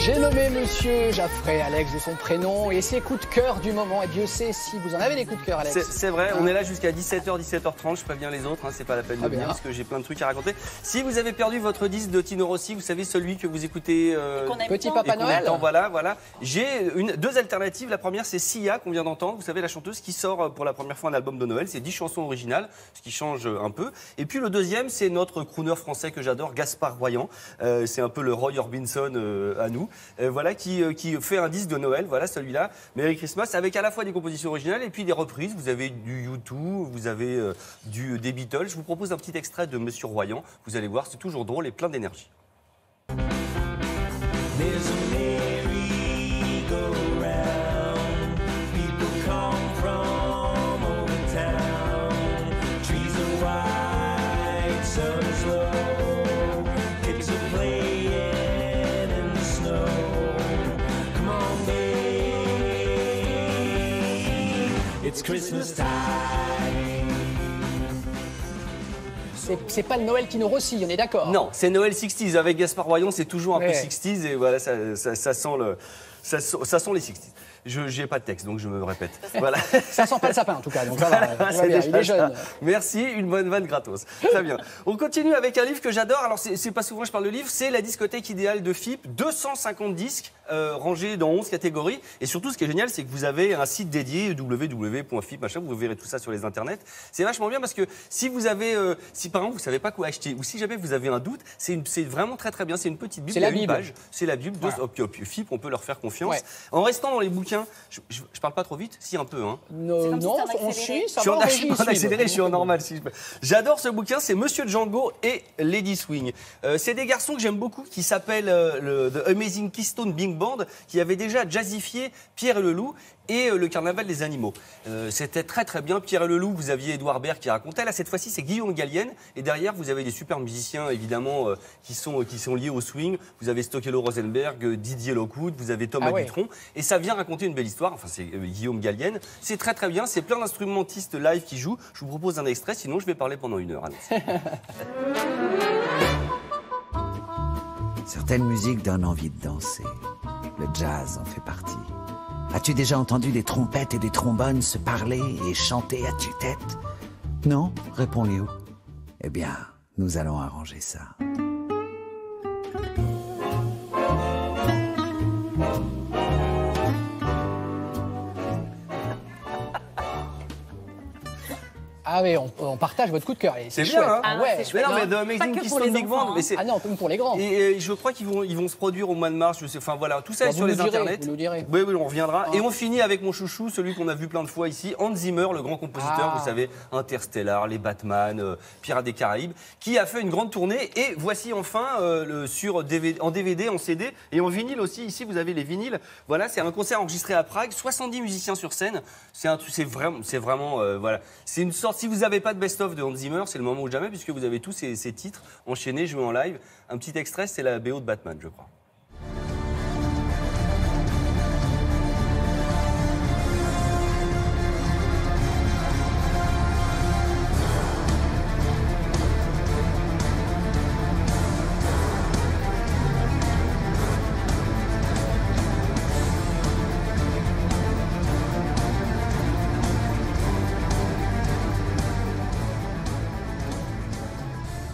J'ai nommé Monsieur Jaffray, Alex de son prénom, et ses coups de cœur du moment. Et Dieu sait si vous en avez des coups de cœur, Alex. C'est vrai, on est là jusqu'à 17h, 17h30. Je préviens les autres, c'est pas la peine de venir parce que j'ai plein de trucs à raconter. Si vous avez perdu votre disque de Tino Rossi, vous savez celui que vous écoutez. Petit Papa Noël. Voilà. J'ai deux alternatives. La première, c'est Sia qu'on vient d'entendre. Vous savez, la chanteuse qui sort pour la première fois un album de Noël. C'est 10 chansons originales, ce qui change un peu. Et puis le deuxième, c'est notre crooner français que j'adore, Gaspard Royan. C'est un peu le Roy Orbison à nous. Voilà, qui fait un disque de Noël, voilà celui-là, Merry Christmas, avec à la fois des compositions originales et puis des reprises. Vous avez du U2, vous avez des Beatles. Je vous propose un petit extrait de Monsieur Royan. Vous allez voir, c'est toujours drôle et plein d'énergie. It's Christmas time. C'est pas le Noël Tino Rossi, on est d'accord? Non, c'est Noël 60s. Avec Gaspard Royan, c'est toujours un peu 60s et voilà, ça sent les 60s. Je n'ai pas de texte, donc je me répète. Voilà. Ça sent pas le sapin, en tout cas. Donc voilà, il est jeune. Merci, une bonne vanne gratos. Très bien. On continue avec un livre que j'adore. Alors, c'est pas souvent que je parle de livre. C'est la discothèque idéale de FIP. 250 disques rangés dans 11 catégories. Et surtout, ce qui est génial, c'est que vous avez un site dédié, www.fip, machin. Vous verrez tout ça sur les internets. C'est vachement bien parce que si vous avez, si par exemple, vous savez pas quoi acheter, ou si jamais vous avez un doute, c'est vraiment très très bien. C'est une petite Bible. C'est la Bible. C'est la Bible. Voilà. FIP, on peut leur faire confiance. Ouais. En restant dans les bouquins, je parle pas trop vite, si un peu, hein. Non, on suit, ça va. Je suis en accéléré, je suis en normal. Si j'adore ce bouquin, c'est Monsieur Django et Lady Swing. C'est des garçons que j'aime beaucoup qui s'appellent The Amazing Keystone Big Band, qui avaient déjà jazzifié Pierre et le Loup et le Carnaval des animaux. C'était très très bien. Pierre et le Loup, vous aviez Édouard Baird qui racontait. Là, cette fois-ci, c'est Guillaume Gallienne. Et derrière, vous avez des super musiciens, évidemment, qui sont liés au swing. Vous avez Stokelo Rosenberg, Didier Lockwood, vous avez Thomas Dutronc. Et ça vient raconter une belle histoire. Enfin, c'est Guillaume Gallienne. C'est très très bien. C'est plein d'instrumentistes live qui jouent. Je vous propose un extrait, sinon je vais parler pendant 1 heure. Certaines musiques donnent envie de danser. Le jazz en fait partie. As-tu déjà entendu des trompettes et des trombones se parler et chanter à tue-tête? Non, répond Léo. Eh bien, nous allons arranger ça. Ah oui, on partage votre coup de cœur. C'est chouette. bien, hein? Ah ouais. Mais non, mais The Amazing Keystone Big Band, mais c'est... Ah non, comme pour les grands. Et je crois qu'ils vont se produire au mois de mars. Je sais, enfin voilà, tout ça est sur les internets. Vous nous direz. Oui, on reviendra. Et on finit avec mon chouchou, celui qu'on a vu plein de fois ici, Hans Zimmer, le grand compositeur, vous savez, Interstellar, les Batman, Pirates des Caraïbes, qui a fait une grande tournée. Et voici enfin en DVD, en CD et en vinyle aussi. Ici, vous avez les vinyles. Voilà, c'est un concert enregistré à Prague, 70 musiciens sur scène. C'est vraiment, voilà. C'est une sorte. Si vous n'avez pas de best-of de Hans Zimmer, c'est le moment ou jamais, puisque vous avez tous ces titres enchaînés, joués en live. Un petit extrait, c'est la BO de Batman, je crois.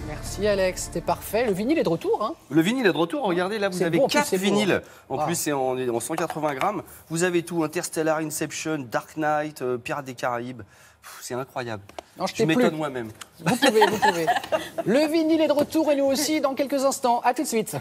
Merci Alex, c'était parfait. Le vinyle est de retour, hein? Le vinyle est de retour. Regardez, là, vous avez bon, 4 vinyles. Beau, hein. En plus, c'est en 180 grammes. Vous avez tout, Interstellar, Inception, Dark Knight, Pirates des Caraïbes. C'est incroyable. Non, je m'étonne moi-même. Vous pouvez. Le vinyle est de retour et nous aussi dans quelques instants. À tout de suite.